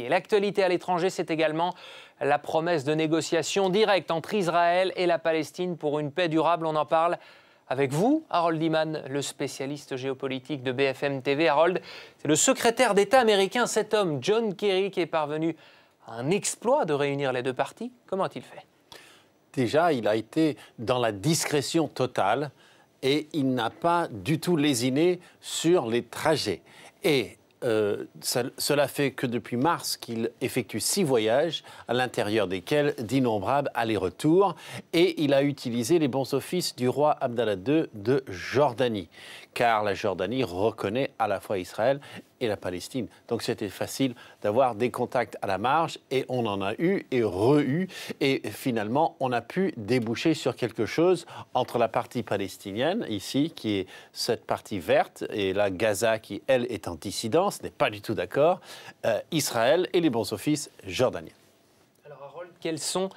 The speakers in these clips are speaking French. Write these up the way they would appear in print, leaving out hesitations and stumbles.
Et l'actualité à l'étranger, c'est également la promesse de négociations directes entre Israël et la Palestine pour une paix durable. On en parle avec vous, Harold Iman, le spécialiste géopolitique de BFM TV. Harold, c'est le secrétaire d'État américain, cet homme, John Kerry, qui est parvenu à un exploit de réunir les deux parties. Comment a-t-il fait? Déjà, il a été dans la discrétion totale et il n'a pas du tout lésiné sur les trajets. Et cela fait que depuis mars qu'il effectue 6 voyages, à l'intérieur desquels d'innombrables allers-retours, et il a utilisé les bons offices du roi Abdallah II de Jordanie, car la Jordanie reconnaît à la fois Israël et la Palestine. Donc c'était facile d'avoir des contacts à la marge, et on en a eu et re-eu, et finalement on a pu déboucher sur quelque chose entre la partie palestinienne, ici, qui est cette partie verte, et la Gaza qui, elle, est en dissidence, n'est pas du tout d'accord, Israël et les bons offices jordaniens. Alors Harold, quelles sont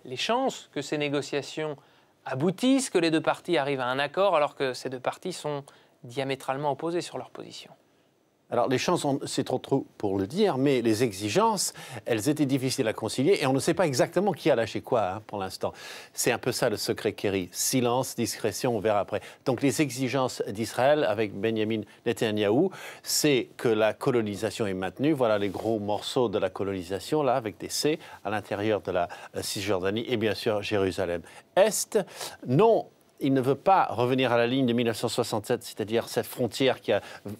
les chances que ces négociations aboutissent, que les deux parties arrivent à un accord, alors que ces deux parties sont diamétralement opposées sur leur position? Alors, les chances, c'est trop pour le dire, mais les exigences, elles étaient difficiles à concilier et on ne sait pas exactement qui a lâché quoi pour l'instant. C'est un peu ça le secret Kerry. Silence, discrétion, on verra après. Donc, les exigences d'Israël avec Benjamin Netanyahou, c'est que la colonisation est maintenue. Voilà les gros morceaux de la colonisation, là, avec des C à l'intérieur de la Cisjordanie et bien sûr Jérusalem-Est. Non. Il ne veut pas revenir à la ligne de 1967, c'est-à-dire cette frontière qui a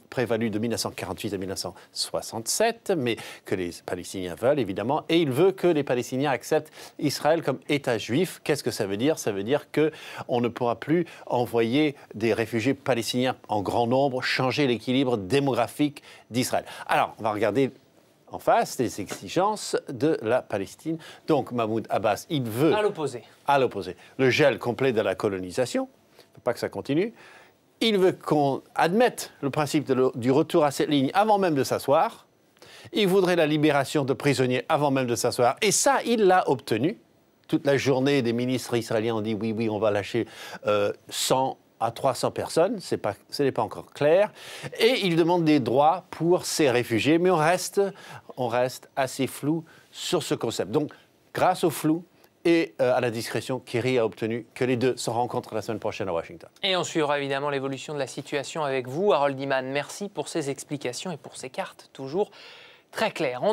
prévalu de 1948 à 1967, mais que les Palestiniens veulent, évidemment. Et il veut que les Palestiniens acceptent Israël comme État juif. Qu'est-ce que ça veut dire? Ça veut dire qu'on ne pourra plus envoyer des réfugiés palestiniens en grand nombre, changer l'équilibre démographique d'Israël. Alors, on va regarder en face des exigences de la Palestine. Donc Mahmoud Abbas, il veut... À l'opposé. Le gel complet de la colonisation. Il ne veut pas que ça continue. Il veut qu'on admette le principe du retour à cette ligne avant même de s'asseoir. Il voudrait la libération de prisonniers avant même de s'asseoir. Et ça, il l'a obtenu. Toute la journée, des ministres israéliens ont dit oui, on va lâcher 100 à 300 personnes, ce n'est pas encore clair, et il demande des droits pour ces réfugiés, mais on reste assez flou sur ce concept. Donc, grâce au flou et à la discrétion, Kerry a obtenu que les deux se rencontrent la semaine prochaine à Washington. Et on suivra évidemment l'évolution de la situation avec vous, Harold Iman. Merci pour ces explications et pour ces cartes toujours très claires.